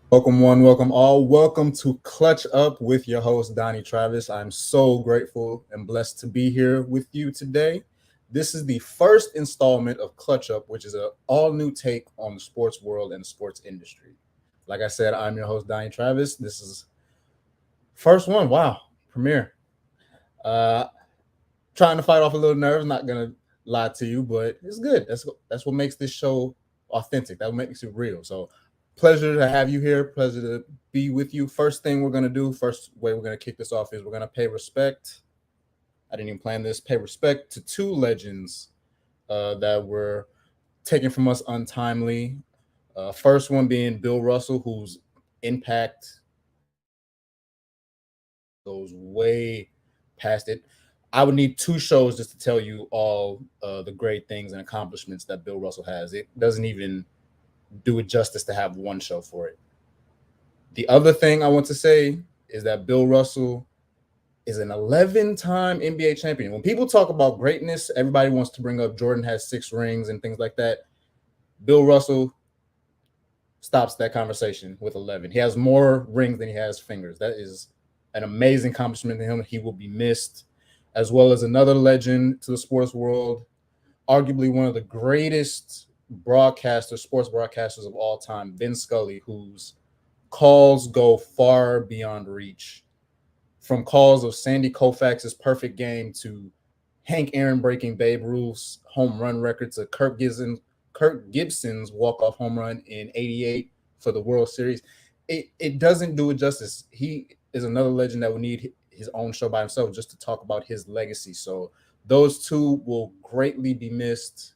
Welcome one, welcome all. Welcome to Clutch Up with your host, Donnie Travis. I'm so grateful and blessed to be here with you today. This is the first installment of Clutch Up, which is an all new take on the sports world and the sports industry. Like I said, I'm your host, Donnie Travis. This is first one. Wow, premiere. Uh, Trying to fight off a little nerves, not gonna lie to you, but it's good. That's what makes this show authentic. That makes it real. So pleasure to have you here. Pleasure to be with you. First thing we're gonna do, first way we're gonna kick this off is we're gonna pay respect. I didn't even plan this. Pay respect to two legends that were taken from us untimely. First one being Bill Russell, whose impact goes way past it. I would need two shows just to tell you all the great things and accomplishments that Bill Russell has. It doesn't even do it justice to have one show for it. The other thing I want to say is that Bill Russell is an 11-time NBA champion. When people talk about greatness, everybody wants to bring up Jordan has 6 rings and things like that. Bill Russell stops that conversation with 11. He has more rings than he has fingers. That is an amazing accomplishment to him. He will be missed, as well as another legend to the sports world, arguably one of the greatest sports broadcasters of all time, Vince Scully, whose calls go far beyond reach. From calls of Sandy Koufax's perfect game to Hank Aaron breaking Babe Ruth's home run record to Kirk Gibson's walk-off home run in '88 for the World Series. It doesn't do it justice. He is another legend that would need his own show by himself just to talk about his legacy. So those two will greatly be missed,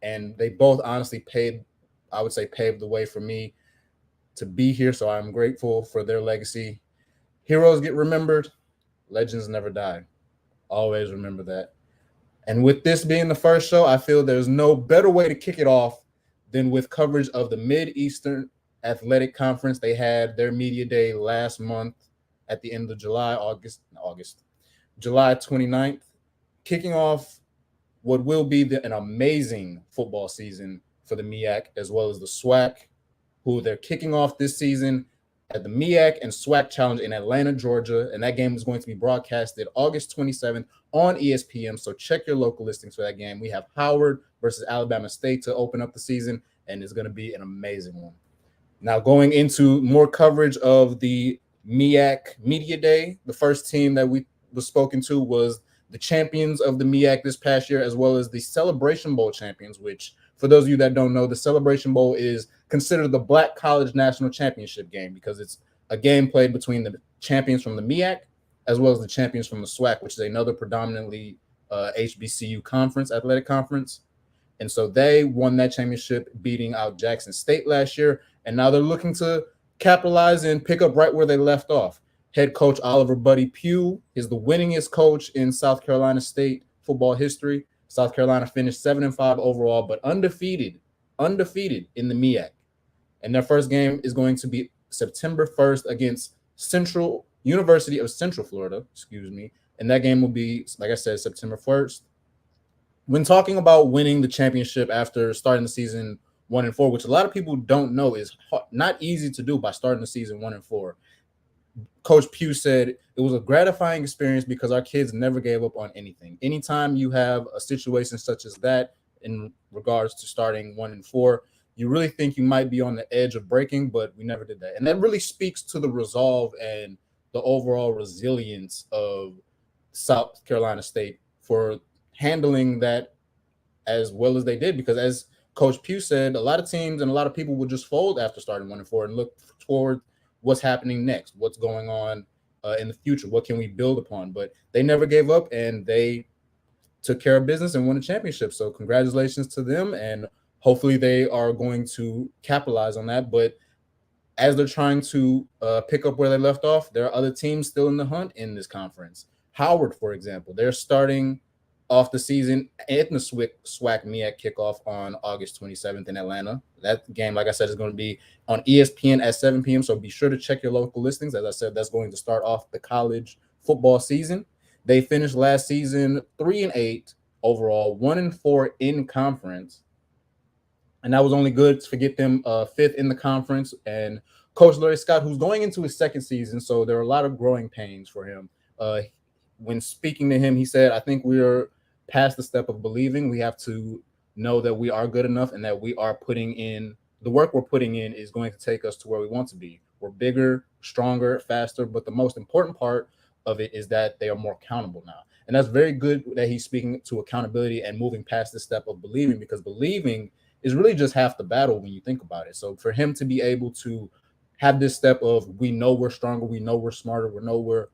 and they both honestly I would say, paved the way for me to be here. So I'm grateful for their legacy. Heroes get remembered, legends never die. Always remember that. And with this being the first show, I feel there's no better way to kick it off than with coverage of the Mid-Eastern Athletic Conference. They had their media day last month at the end of July 29th, kicking off what will be an amazing football season for the MEAC as well as the SWAC, who they're kicking off this season at the MEAC and SWAC Challenge in Atlanta, Georgia. And that game is going to be broadcasted August 27th on ESPN. So check your local listings for that game. We have Howard versus Alabama State to open up the season, and it's going to be an amazing one. Now, going into more coverage of the MEAC Media Day, the first team that we was spoken to was the champions of the MEAC this past year, as well as the Celebration Bowl champions, which, for those of you that don't know, the Celebration Bowl is considered the Black College National Championship game because it's a game played between the champions from the MEAC as well as the champions from the SWAC, which is another predominantly HBCU conference, athletic conference. And so they won that championship, beating out Jackson State last year. And now they're looking to capitalize and pick up right where they left off. Head coach Oliver Buddy Pugh is the winningest coach in South Carolina State football history. South Carolina finished 7-5 overall, but undefeated in the MEAC. And their first game is going to be September 1st against University of Central Florida, and that game will be, like I said, September 1st. When talking about winning the championship after starting the season 1-4, which a lot of people don't know is not easy to do by starting the season 1-4, Coach Pugh said it was a gratifying experience because our kids never gave up on anything. Anytime you have a situation such as that in regards to starting 1-4, you really think you might be on the edge of breaking, but we never did that. And that really speaks to the resolve and the overall resilience of South Carolina State for handling that as well as they did. Because as Coach Pugh said, a lot of teams and a lot of people would just fold after starting 1-4 and look toward what's happening next, what's going on in the future, what can we build upon. But they never gave up, and they took care of business and won a championship. So congratulations to them, and hopefully they are going to capitalize on that. But as they're trying to pick up where they left off, there are other teams still in the hunt in this conference. Howard, for example, they're starting off the season in the SWAC MEAC kickoff on August 27th in Atlanta. That game, like I said, is going to be on ESPN at 7 p.m. So be sure to check your local listings. As I said, that's going to start off the college football season. They finished last season 3-8 overall, 1-4 in conference. And that was only good to get them fifth in the conference and Coach Larry Scott, who's going into his second season, so there are a lot of growing pains for him. When speaking to him, he said, I think we are past the step of believing. We have to know that we are good enough and that we are putting in the work we're putting in is going to take us to where we want to be. We're bigger, stronger, faster, but the most important part of it is that they are more accountable now. And that's very good that he's speaking to accountability and moving past the step of believing, because believing is really just half the battle when you think about it. So for him to be able to have this step of we know we're stronger, we know we're smarter, we know we're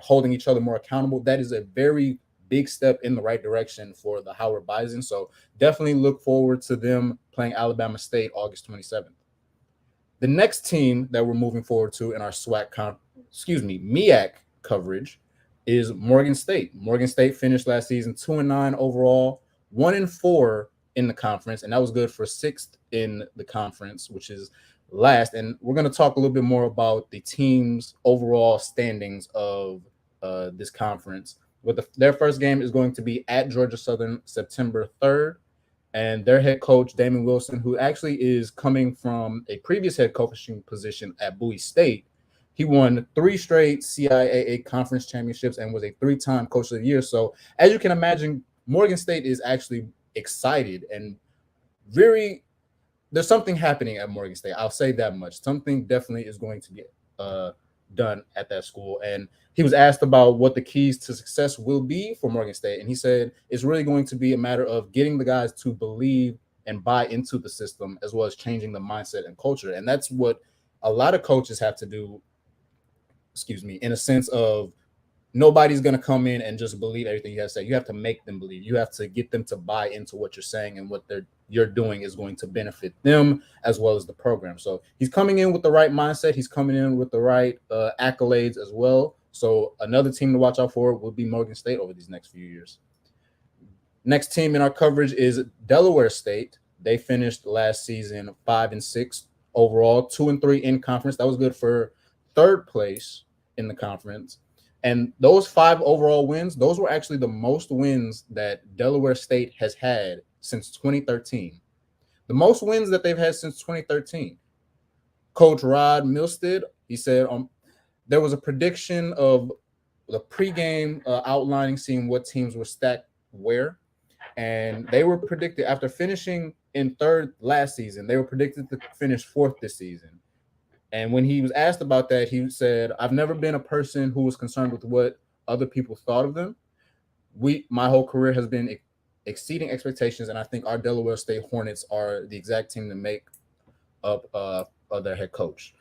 holding each other more accountable, that is a very big step in the right direction for the Howard Bison. So definitely look forward to them playing Alabama State August 27th. The next team that we're moving forward to in our MEAC coverage is Morgan State. Morgan State finished last season 2-9 overall, 1-4 in the conference, and that was good for sixth in the conference, which is last. And we're going to talk a little bit more about the team's overall standings of this conference. But their first game is going to be at Georgia Southern September 3rd. And their head coach, Damon Wilson, who actually is coming from a previous head coaching position at Bowie State, he won 3 straight CIAA conference championships and was a 3-time coach of the year. So as you can imagine, Morgan State is actually excited and there's something happening at Morgan State. I'll say that much. Something definitely is going to get done at that school. And he was asked about what the keys to success will be for Morgan State. And he said, it's really going to be a matter of getting the guys to believe and buy into the system, as well as changing the mindset and culture. And that's what a lot of coaches have to do, in a sense of nobody's going to come in and just believe everything you have to say. You have to make them believe. You have to get them to buy into what you're saying, and what you're doing is going to benefit them as well as the program. So he's coming in with the right mindset. He's coming in with the right accolades as well. So another team to watch out for will be Morgan State over these next few years. Next team in our coverage is Delaware State. They finished last season 5-6 overall, 2-3 in conference. That was good for third place in the conference. And those 5 overall wins, those were actually the most wins that Delaware State has had since 2013. The most wins that they've had since 2013. Coach Rod Milstead, he said there was a prediction of the pregame outlining, seeing what teams were stacked where. And they were predicted, after finishing in third last season, they were predicted to finish fourth this season. And when he was asked about that, he said, I've never been a person who was concerned with what other people thought of them. My whole career has been exceeding expectations, and I think our Delaware State Hornets are the exact team to make up their head coach.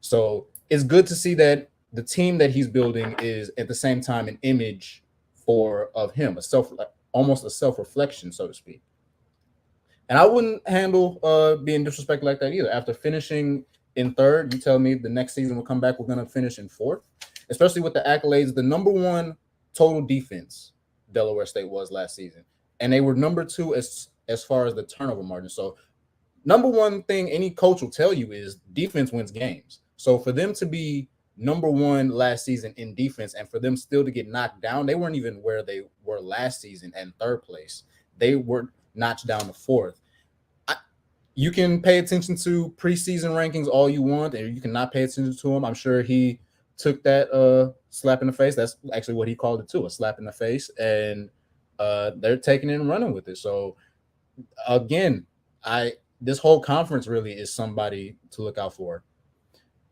So it's good to see that the team that he's building is at the same time an image of him, almost a self-reflection, so to speak. And I wouldn't handle being disrespected like that either. After finishing in third, you tell me the next season we'll come back, we're going to finish in fourth, especially with the accolades. The number 1 total defense Delaware State was last season, and they were number 2 as far as the turnover margin. So number 1 thing any coach will tell you is defense wins games. So for them to be number 1 last season in defense, and for them still to get knocked down, they weren't even where they were last season and third place. They were notched down to fourth. You can pay attention to preseason rankings all you want, and you cannot pay attention to them. I'm sure he took that slap in the face. That's actually what he called it too, a slap in the face. And they're taking it and running with it. So again, this whole conference really is somebody to look out for.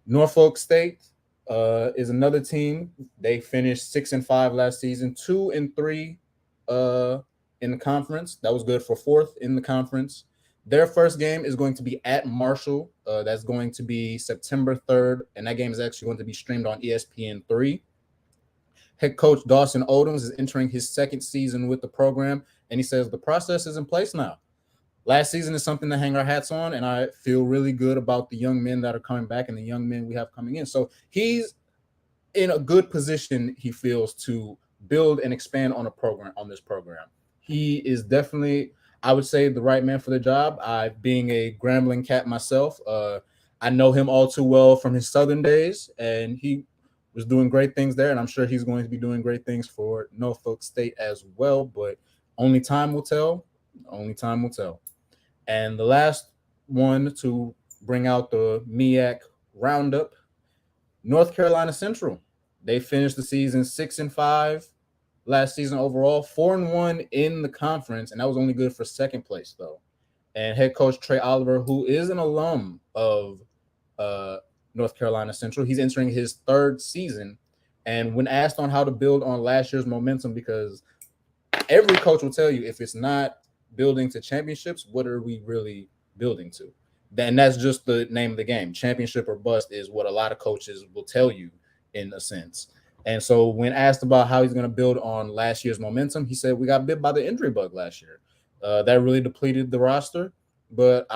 Norfolk State is another team. They finished 6-5 last season, 2-3 in the conference. That was good for fourth in the conference. Their first game is going to be at Marshall. That's going to be September 3rd, and that game is actually going to be streamed on ESPN3. Head coach Dawson Odoms is entering his second season with the program, and he says the process is in place now. Last season is something to hang our hats on, and I feel really good about the young men that are coming back and the young men we have coming in. So he's in a good position, he feels, to build and expand on this program. He is definitely, I would say, the right man for the job. Being a Grambling cat myself, I know him all too well from his Southern days, and he was doing great things there, and I'm sure he's going to be doing great things for Norfolk State as well, but only time will tell. Only time will tell. And the last one to bring out the MEAC roundup, North Carolina Central. They finished the season 6-5 last season overall, 4-1 in the conference, and that was only good for second place though. And head coach Trey Oliver, who is an alum of uh, North Carolina Central, he's entering his third season. And when asked on how to build on last year's momentum, because every coach will tell you if it's not building to championships, what are we really building to? Then that's just the name of the game. Championship or bust is what a lot of coaches will tell you in a sense. And so when asked about how he's going to build on last year's momentum, he said we got bit by the injury bug last year. That really depleted the roster, but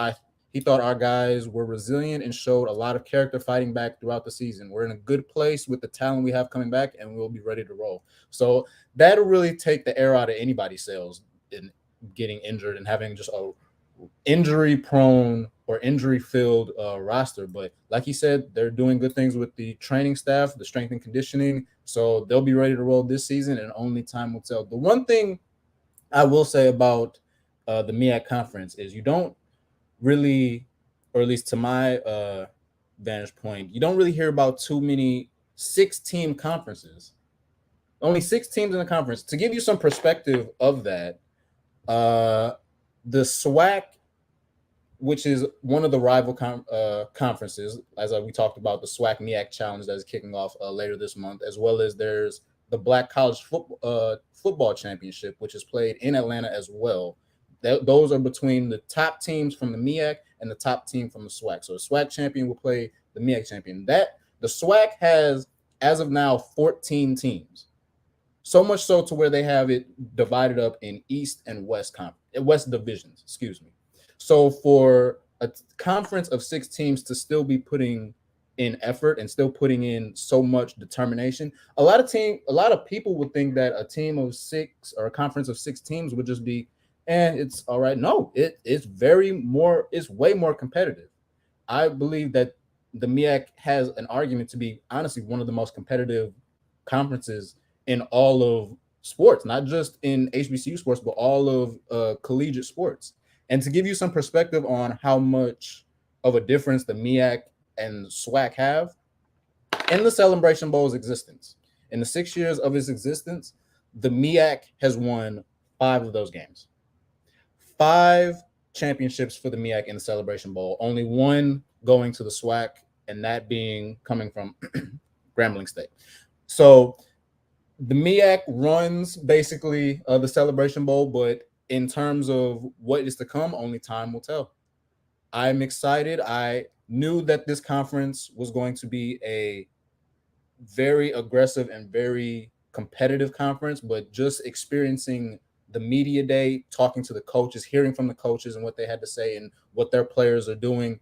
he thought our guys were resilient and showed a lot of character fighting back throughout the season. We're in a good place with the talent we have coming back, and we'll be ready to roll. So that'll really take the air out of anybody's sails in getting injured and having just a injury-prone or injury-filled roster. But like he said, they're doing good things with the training staff, the strength and conditioning. So they'll be ready to roll this season, and only time will tell. The one thing I will say about the MEAC conference is you don't really, or at least to my vantage point, you don't really hear about too many 6-team conferences. Only 6 teams in the conference. To give you some perspective of that, the SWAC, which is one of the rival conferences, as we talked about, the SWAC MEAC Challenge that is kicking off later this month, as well as there's the Black College Football Championship, which is played in Atlanta as well. Those are between the top teams from the MEAC and the top team from the SWAC. So the SWAC champion will play the MEAC champion. The SWAC has, as of now, 14 teams. So much so to where they have it divided up in East and West divisions, excuse me. So for a conference of 6 teams to still be putting in effort and still putting in so much determination, a lot of people would think that a team of 6 or a conference of 6 teams would just be, and it's all right. No, it's way more competitive. I believe that the MEAC has an argument to be honestly one of the most competitive conferences in all of sports, not just in HBCU sports, but all of collegiate sports. And to give you some perspective on how much of a difference the MEAC and SWAC have, in the Celebration Bowl's existence, in the 6 years of its existence, the MEAC has won 5 of those games. 5 championships for the MEAC in the Celebration Bowl, only 1 going to the SWAC, and that being coming from Grambling State. So the MEAC runs basically the Celebration Bowl, but in terms of what is to come, only time will tell. I'm excited. I knew that this conference was going to be a very aggressive and very competitive conference, but just experiencing the media day, talking to the coaches, hearing from the coaches and what they had to say and what their players are doing,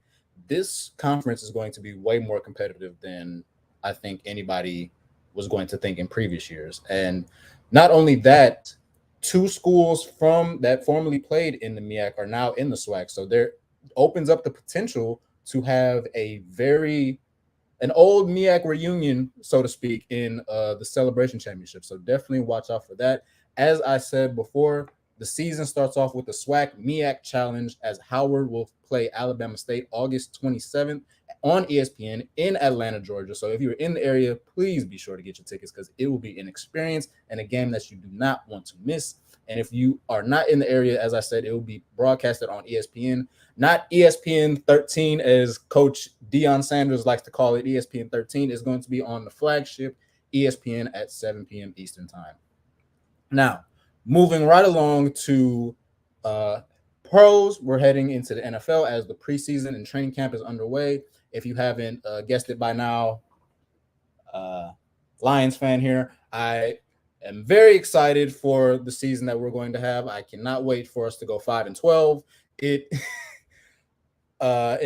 this conference is going to be way more competitive than I think anybody was going to think in previous years. And not only that, 2 schools from that formerly played in the MEAC are now in the SWAC. So there opens up the potential to have an old MEAC reunion, so to speak, in the Celebration Championship. So definitely watch out for that. As I said before, the season starts off with the SWAC MEAC Challenge, as Howard will play Alabama State August 27th on ESPN in Atlanta, Georgia. So if you're in the area, please be sure to get your tickets because it will be an experience and a game that you do not want to miss. And if you are not in the area, as I said, it will be broadcasted on ESPN, not ESPN 13, as Coach Deion Sanders likes to call it. ESPN 13 is going to be on the flagship ESPN at 7 p.m. Eastern Time. Now, moving right along to pros, we're heading into the NFL as the preseason and training camp is underway. If you haven't guessed it by now, Lions fan here, I am very excited for the season that we're going to have. I cannot wait for us to go 5-12. If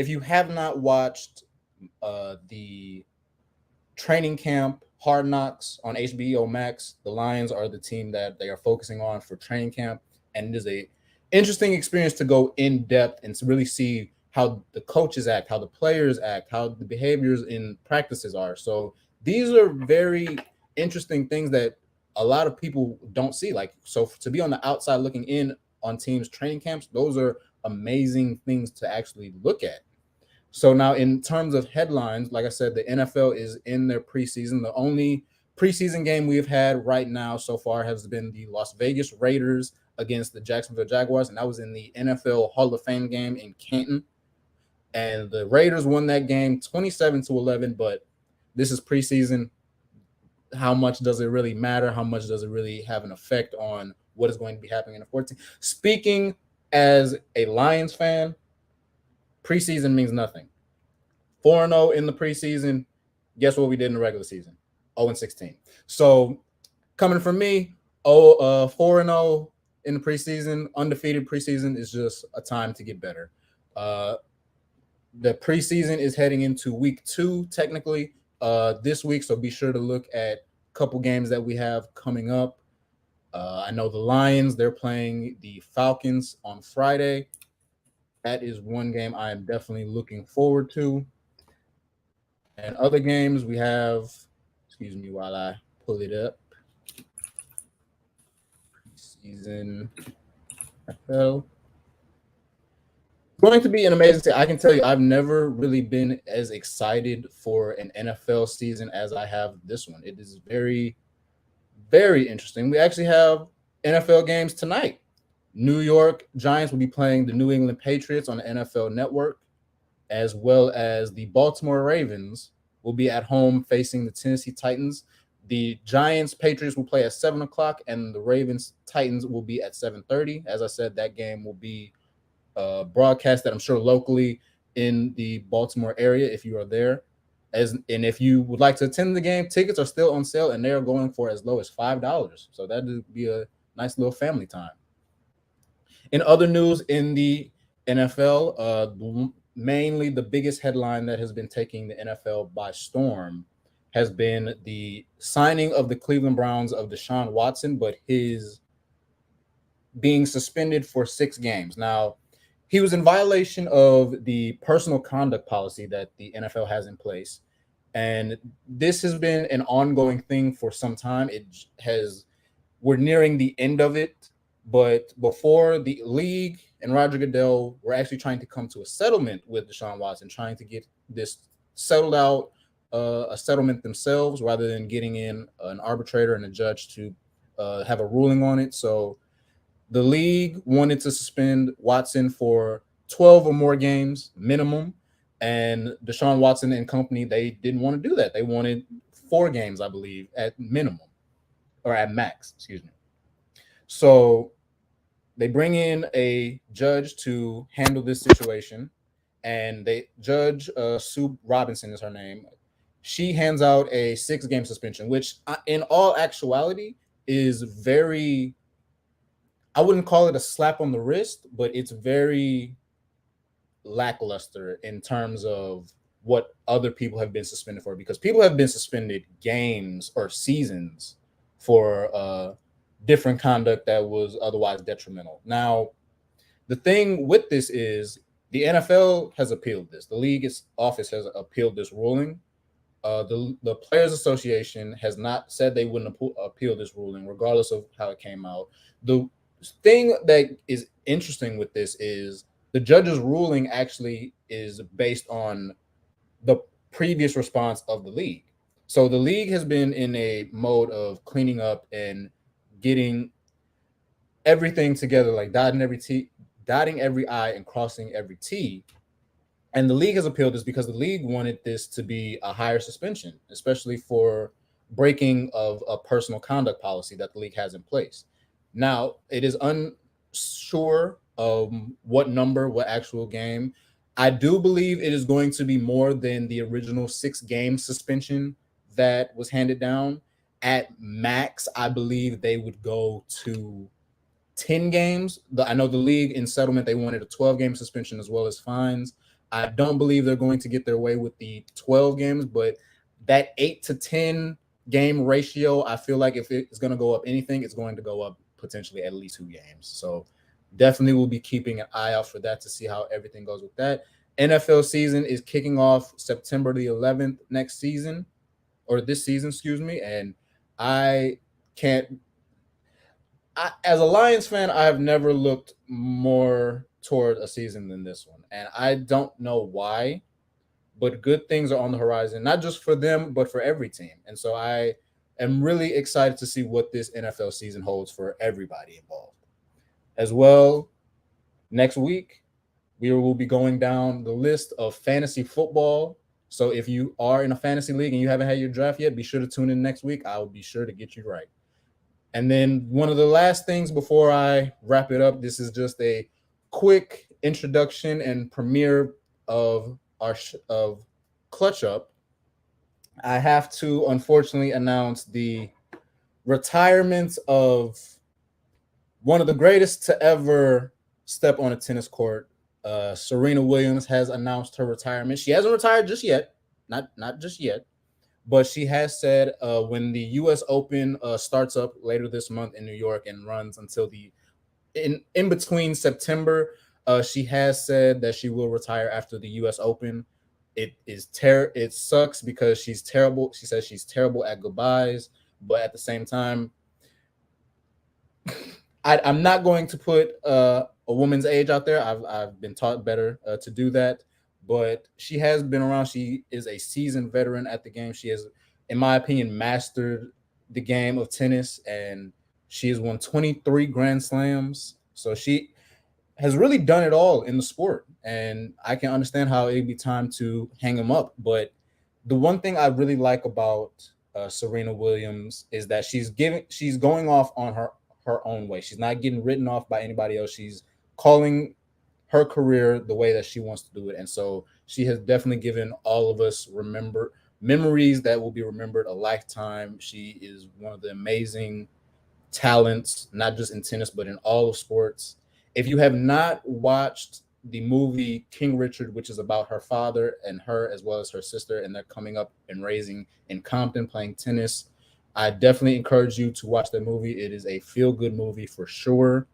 you have not watched the training camp Hard Knocks on HBO Max, the Lions are the team that they are focusing on for training camp, and it is a interesting experience to go in depth and to really see how the coaches act, how the players act, how the behaviors in practices are. So these are very interesting things that a lot of people don't see. Like, so to be on the outside looking in on teams' training camps, those are amazing things to actually look at. So now, in terms of headlines, like I said, the NFL is in their preseason. The only preseason game we've had right now so far has been the Las Vegas Raiders against the Jacksonville Jaguars, and that was in the NFL Hall of Fame game in Canton. And the Raiders won that game 27-11. But this is preseason. How much does it really matter? How much does it really have an effect on what is going to be happening in the 14? Speaking as a Lions fan, preseason means nothing. 4-0 in the preseason. Guess what we did in the regular season? 0-16. So coming from me, 4-0 in the preseason, undefeated preseason is just a time to get better. The preseason is heading into week 2, technically, this week. So be sure to look at a couple games that we have coming up. I know the Lions, they're playing the Falcons on Friday. That is one game I am definitely looking forward to. And other games we have, excuse me while I pull it up. Season NFL. Going to be an amazing season. I can tell you, I've never really been as excited for an NFL season as I have this one. It is very, very interesting. We actually have NFL games tonight. New York Giants will be playing the New England Patriots on the NFL Network, as well as the Baltimore Ravens will be at home facing the Tennessee Titans. The Giants Patriots will play at 7 o'clock, and the Ravens Titans will be at 7:30. As I said, that game will be broadcasted, I'm sure, locally in the Baltimore area if you are there. And if you would like to attend the game, tickets are still on sale, and they are going for as low as $5. So that would be a nice little family time. In other news in the NFL, mainly the biggest headline that has been taking the NFL by storm has been the signing of the Cleveland Browns of Deshaun Watson, but his being suspended for 6 games. Now, he was in violation of the personal conduct policy that the NFL has in place. And this has been an ongoing thing for some time. We're nearing the end of it. But before, the league and Roger Goodell were actually trying to come to a settlement with Deshaun Watson, trying to get this settled out, a settlement themselves, rather than getting in an arbitrator and a judge to have a ruling on it. So the league wanted to suspend Watson for 12 or more games minimum, and Deshaun Watson and company, they didn't want to do that. They wanted 4 games, I believe, at minimum, or at max, excuse me. So they bring in a judge to handle this situation, and Judge Sue Robinson is her name. She hands out a 6-game suspension, which in all actuality is very, I wouldn't call it a slap on the wrist, but it's very lackluster in terms of what other people have been suspended for, because people have been suspended games or seasons for different conduct that was otherwise detrimental. Now, the thing with this is the NFL has appealed this. The league's office has appealed this ruling. The Players Association has not said they wouldn't appeal this ruling, regardless of how it came out. The thing that is interesting with this is the judge's ruling actually is based on the previous response of the league. So the league has been in a mode of cleaning up and getting everything together, like dotting every I and crossing every T. And the league has appealed this because the league wanted this to be a higher suspension, especially for breaking of a personal conduct policy that the league has in place. Now, it is unsure of what number, what actual game. I do believe it is going to be more than the original 6-game suspension that was handed down. At max, I believe they would go to 10 games. I know the league in settlement, they wanted a 12-game suspension as well as fines. I don't believe they're going to get their way with the 12 games, but that 8 to 10 game ratio, I feel like if it's going to go up anything, it's going to go up potentially at least 2 games. So definitely we'll be keeping an eye out for that to see how everything goes with that. NFL season is kicking off September the 11th next season, or this season, excuse me. And as a Lions fan, I have never looked more toward a season than this one. And I don't know why. but good things are on the horizon, not just for them, but for every team. And so I am really excited to see what this NFL season holds for everybody involved. As well, next week, we will be going down the list of fantasy football. So if you are in a fantasy league and you haven't had your draft yet, be sure to tune in next week. I will be sure to get you right. And then one of the last things before I wrap it up, this is just a quick introduction and premiere of of Clutch Up. I have to unfortunately announce the retirement of one of the greatest to ever step on a tennis court. Serena Williams has announced her retirement. She hasn't retired just yet, not just yet, but she has said when the U.S. Open starts up later this month in New York and runs until the in between September, she has said that she will retire after the U.S. Open. It sucks because she's terrible. She says she's terrible at goodbyes, but at the same time, I'm not going to put a woman's age out there. I've been taught better to do that, but she has been around. She is a seasoned veteran at the game. She has, in my opinion, mastered the game of tennis, and she has won 23 Grand Slams. So she has really done it all in the sport, and I can understand how it'd be time to hang him up. But the one thing I really like about Serena Williams is that she's going off on her own way. She's not getting written off by anybody else. She's calling her career the way that she wants to do it, and so she has definitely given all of us memories that will be remembered a lifetime. She is one of the amazing talents, not just in tennis, but in all of sports. If you have not watched the movie King Richard, which is about her father and her as well as her sister, and they're coming up and raising in Compton playing tennis, I definitely encourage you to watch that movie. It is a feel-good movie for sure,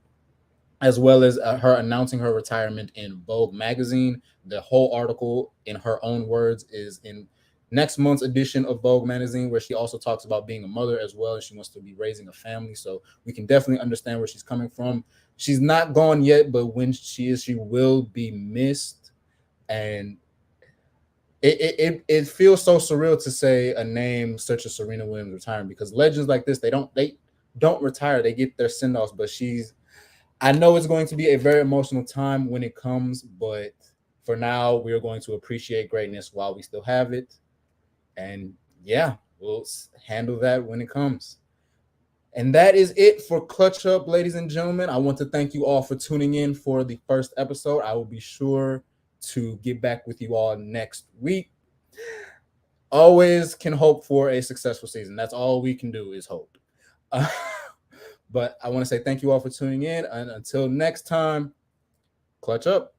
as well as her announcing her retirement in Vogue magazine. The whole article, in her own words, is in next month's edition of Vogue magazine, where she also talks about being a mother as well, and she wants to be raising a family. So we can definitely understand where she's coming from. She's not gone yet, but when she is, she will be missed. And it feels so surreal to say a name such as Serena Williams retiring, because legends like this, they don't retire. They get their send-offs, but I know it's going to be a very emotional time when it comes, but for now, we are going to appreciate greatness while we still have it. And yeah, we'll handle that when it comes. And that is it for Clutch Up, ladies and gentlemen. I want to thank you all for tuning in for the first episode. I will be sure to get back with you all next week. Always can hope for a successful season. That's all we can do is hope. But I want to say thank you all for tuning in. And until next time, Clutch Up.